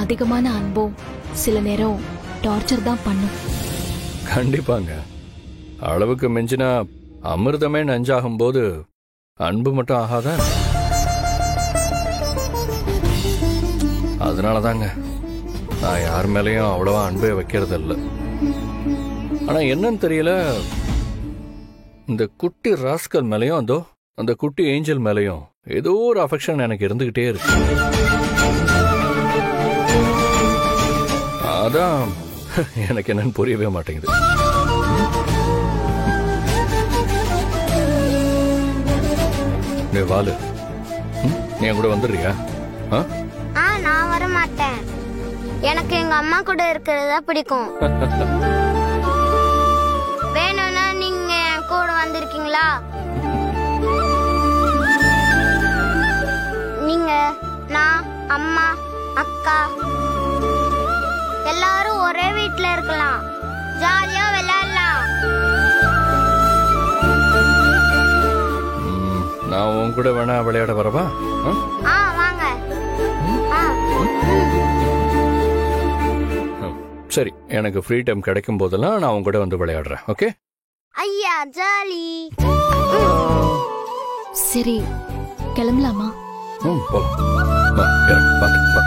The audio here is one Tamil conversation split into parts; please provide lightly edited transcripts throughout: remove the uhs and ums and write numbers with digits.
அதிகமான அன்போ சில நேரம் டார்ச்சர் தான் பண்ணும். கண்டிப்பாங்க. அளவுக்கு மிஞ்சினா அமிர்தமே நஞ்சாகும் போது அன்பு மட்டும் ஆகாதான். அதனாலதாங்க நான் யார் மேலேயும் அவ்வளவா அன்பே வைக்கிறது இல்லை. ஆனா என்னன்னு தெரியல, இந்த குட்டி ராஸ்கல் மேலேயும் அந்த குட்டி ஏஞ்சல் மேலேயும் ஏதோ ஒரு அஃபெக்ஷன் எனக்கு இருந்துகிட்டே இருக்கு. அதான் எனக்கு என்னன்னு புரியவே மாட்டேங்குது. நீ வாலு, நீ என் கூட வந்துடுறியா? நான் வர மாட்டேன். எனக்கு எங்க அம்மா கூட இருக்கிறதா பிடிக்கும். வேணும்னா நீங்க என் கூட வந்திருக்கீங்களா? நீங்க, நான், அம்மா, அக்கா எல்லாரும் ஒரே வீட்ல இருக்கலாம். ஜாலியா விளையாடலாம். நான் உன் கூட வேணா விளையாட வரவா? வாங்க. சரி, எனக்கு ஃப்ரீ டைம் கிடைக்கும் போதெல்லாம் நான் உன் கூட வந்து விளையாடுறேன். ஓகே? ஐயா ஜாலி. சரி, கிளம்பலாமா? போலாம். வா, இறங்கு, பாத்து, வா.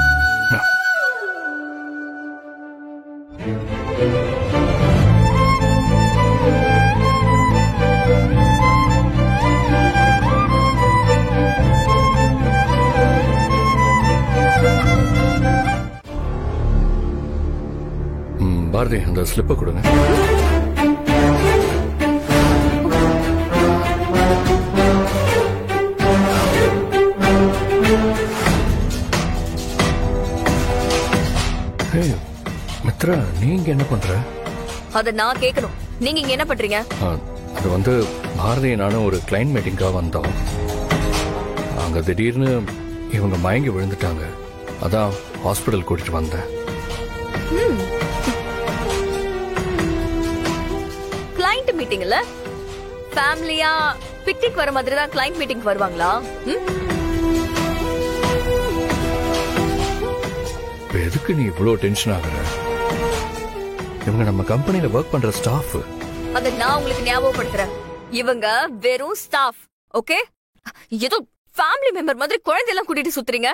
பாரதி, அந்த ஸ்லிப்பை கொடுங்க. மித்ரா, நீங்க என்ன பண்ற? அத நான் கேட்கணும். நீங்க இங்க என்ன பண்றீங்க? அது வந்து பாரதி நானும் ஒரு கிளைண்ட் மீட்டிங்காக வந்தோம். அங்க திடீர்னு இவங்க மயங்கி விழுந்துட்டாங்க. அதான் ஹாஸ்பிட்டல் கூட்டிட்டு வந்தேன். கிளைண்ட் மீட்டிங் இல்ல, ஃபேமிலியா பிக்னிக் வர மாதிரி தான் கிளைண்ட் மீட்டிங் வருவாங்களா? எதுக்கு நீ இவ்வளவு டென்ஷன் ஆகுற? இவங்க நம்ம கம்பெனில ஒர்க் பண்ற ஸ்டாஃப். அத நான் உங்களுக்கு ஞாபகப்படுத்துறேன். இவங்க வெறும் ஸ்டாஃப். ஓகே? ஏதோ ஃபேமிலி மெம்பர் மாதிரி குழந்தையெல்லாம் கூட்டிட்டு சுத்துறீங்க.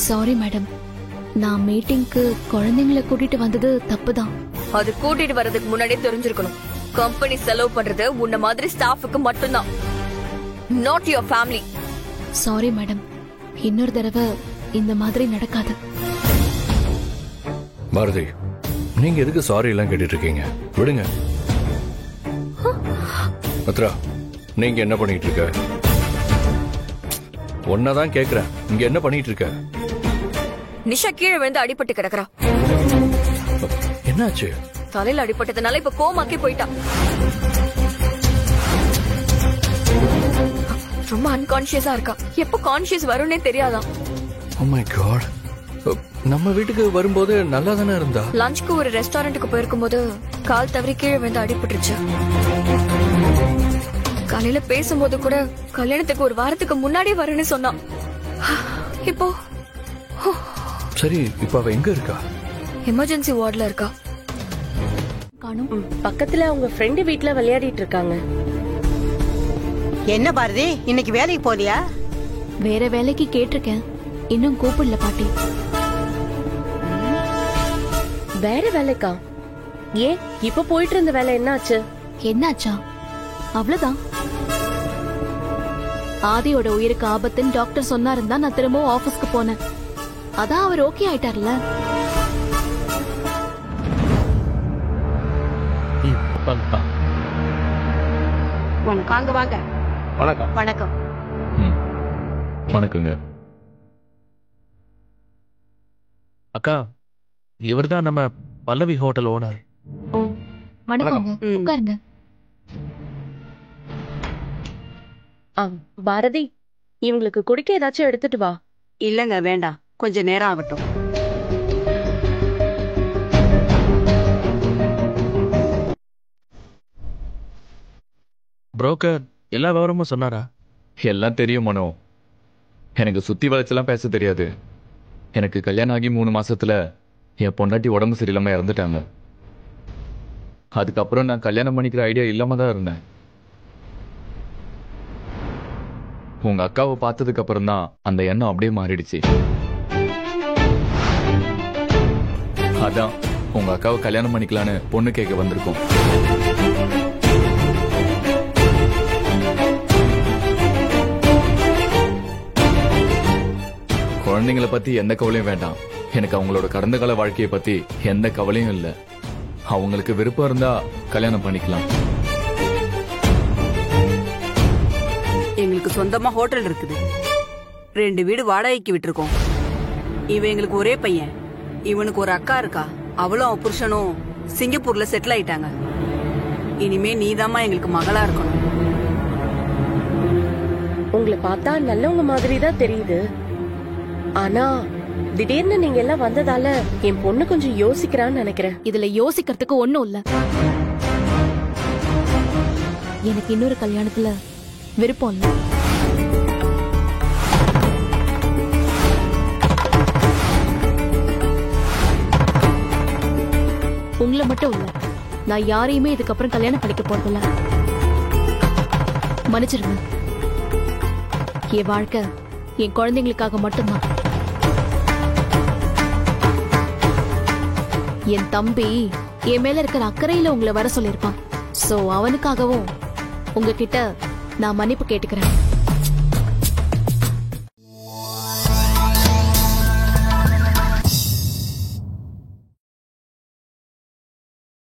சாரி மேடம், நான் மீட்டிங்க்கு குழந்தைங்களை கூட்டிட்டு வந்தது தப்புதான். அது கூட்டிட்டு வரதுக்கு முன்னாடியே தெரிஞ்சிருக்கணும். கம்பெனி செலவு பண்றது உன்ன மாதிரி ஸ்டாஃபுக்கு மட்டும்தான், not your family. Sorry madam, இன்னொரு தடவை இந்த மாதிரி நடக்காது. பாரதி, நீங்க எதுக்கு சாரி எல்லாம் கேட்டுட்டு இருக்கீங்க? விடுங்க. மித்ரா, நீங்க என்ன பண்ணிட்டு இருக்க? ஒன்னதான் கேக்குறேன், இங்க என்ன பண்ணிட்டு இருக்க? நிஷா கீழே விழுந்து அடிபட்டு கிடக்குறா. என்னாச்சு? தலையில அடிபட்டதுனால இப்ப கோமாக்கி போயிட்டா. ரொம்ப அன்கான்சியஸா இருக்கா. எப்ப கான்சியஸ் வரும்னே தெரியாதான். Oh my God. நம்ம வீட்டுக்கு வரும்போது நல்லா தானே இருந்தா? லஞ்சுக்கு ஒரு ரெஸ்டாரண்ட்டுக்கு போயிருக்கும் போது கால் தவறி கீழே வந்து அடிபட்டுருச்சு. காலையில பேசும்போது கூட கல்யாணத்துக்கு ஒரு வாரத்துக்கு முன்னாடி வரேன்னு சொன்னான். இப்போ சரி, இப்ப அவ எங்க இருக்கா? எமர்ஜென்சி வார்டுல இருக்கா. பக்கத்துல அவங்க ஃப்ரெண்டு வீட்ல விளையாடிட்டு இருக்காங்க. என்ன பாரதி, இன்னைக்கு வேலைக்கு போலியா? வேற வேலைக்கு கேட்டிருக்கேன், இன்னும் கூப்பிடல பாட்டி. வேற வேலைக்கா? ஏன் இப்ப போயிட்டு இருந்த வேலை என்னாச்சு? என்னாச்சா? அவ்வளவுதான். ஆதியோட உயிருக்கு ஆபத்துன்னு டாக்டர் சொன்னாருந்தான் நான் திரும்பவும் ஆபீஸ்க்கு போனேன். அதான் அவர் ஓகே ஆயிட்டார்ல. வாங்க வாங்க. வணக்கம். வணக்கம். வணக்கங்க அக்கா. இவர்தான் நம்ம பல்லவி ஹோட்டல் ஓனர். வணக்கம், உட்காருங்க. பாரதி, இவங்களுக்கு குடிக்க ஏதாச்சும் எடுத்துட்டு வா. இல்லங்க, வேண்டாம், கொஞ்சம் நேரம் ஆகட்டும். புரோக்கர் எல்லா விவரமும் சொன்னாரா? எல்லாம் தெரியும் மனோ. எனக்கு சுத்தி வளைச்செல்லாம் பேச தெரியாது. எனக்கு கல்யாணம் ஆகி 3 மாசத்துல என் பொண்டாட்டி உடம்பு சரியில்லாம இறந்துட்டாங்க. அதுக்கப்புறம் நான் கல்யாணம் பண்ணிக்கிற ஐடியா இல்லாம தான் இருந்தேன். உங்க அக்காவை பார்த்ததுக்கு அப்புறம் தான் அந்த எண்ணம் அப்படியே மாறிடுச்சு. அதான் உங்க அக்காவை கல்யாணம் பண்ணிக்கலான்னு பொண்ணு கேட்க வந்திருக்கோம். குழந்தைங்களை பத்தி எந்த கவலையும் வேண்டாம். எனக்கு அவங்களோட கடந்த கால வாழ்க்கையை பத்தி எந்த கவலையும் இல்லை. அவங்களுக்கு விருப்பம் இருந்தா கல்யாணம் பண்ணிக்கலாம். எங்களுக்கு சொந்தமா ஹோட்டல் இருக்குது. 2 வீடு வாடகைக்கு விட்டுருக்கோம். இவன் எங்களுக்கு ஒரே பையன். இவனுக்கு ஒரு அக்கா இருக்கா. அவளும் அவன் புருஷனும் சிங்கப்பூர்ல செட்டில் ஆயிட்டாங்க. இனிமே நீதாம்மா எங்களுக்கு மகளா இருக்கணும். உங்களை பார்த்தா நல்லவங்க மாதிரி தான் தெரியுது. ஆனா திடீர்னு நீங்க எல்லாம் வந்ததால என் பொண்ணு கொஞ்சம் யோசிக்கிறான்னு நினைக்கிறேன். இதுல யோசிக்கிறதுக்கு ஒண்ணும் இல்ல. எனக்கு இன்னொரு கல்யாணத்துல விருப்பம் இல்ல. உங்களை மட்டும் இல்ல, நான் யாரையுமே இதுக்கப்புறம் கல்யாணம் பண்ணிக்க போறதில்ல. மன்னிச்சிருங்க. என் வாழ்க்கை என் குழந்தைங்களுக்காக மட்டும்தான். என் தம்பி என் மேல இருக்கிற அக்கறையில உங்களை வர சொல்லிருப்பான். சோ அவனுக்காகவும் உங்ககிட்ட நான் மன்னிப்பு கேட்டுக்கிறேன்.